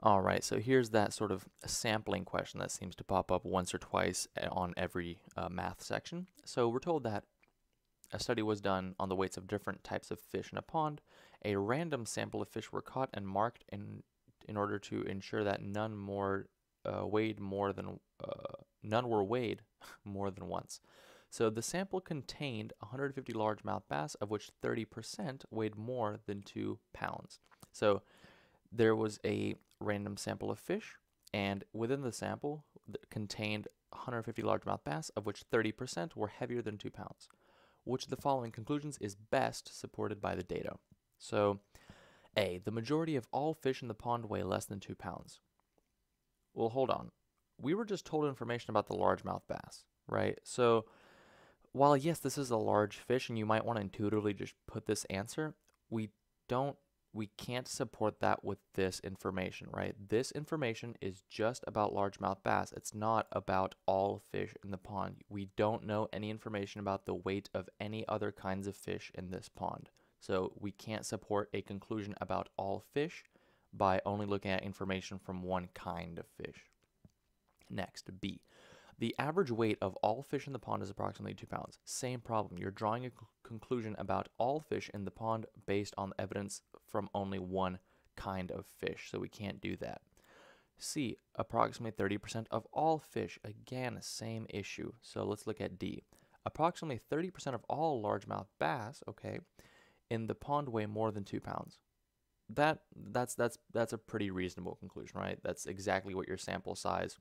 All right, so here's that sort of sampling question that seems to pop up once or twice on every math section. So we're told that a study was done on the weights of different types of fish in a pond. A random sample of fish were caught and marked in order to ensure that none were weighed more than once. So the sample contained 150 largemouth bass, of which 30% weighed more than 2 pounds. So there was a random sample of fish, and within the sample contained 150 largemouth bass, of which 30% were heavier than 2 pounds. Which of the following conclusions is best supported by the data? So, A, the majority of all fish in the pond weigh less than 2 pounds. Well, hold on. We were just told information about the largemouth bass, right? So, while yes, this is a large fish and you might want to intuitively just put this answer, we don't we can't support that with this information, right? This information is just about largemouth bass. It's not about all fish in the pond. We don't know any information about the weight of any other kinds of fish in this pond. So we can't support a conclusion about all fish by only looking at information from one kind of fish. Next, B. The average weight of all fish in the pond is approximately 2 pounds. Same problem. You're drawing a conclusion about all fish in the pond based on evidence from only one kind of fish, so we can't do that. C. Approximately 30% of all fish. Again, same issue. So let's look at D. Approximately 30% of all largemouth bass, okay, in the pond weigh more than 2 pounds. That's a pretty reasonable conclusion, right? That's exactly what your sample size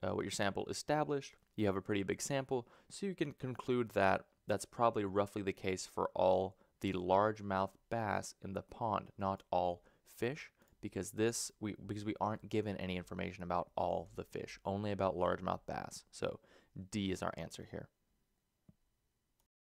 what your sample established. You have a pretty big sample, so you can conclude that that's probably roughly the case for all the largemouth bass in the pond, not all fish, because we aren't given any information about all the fish, only about largemouth bass. So D is our answer here.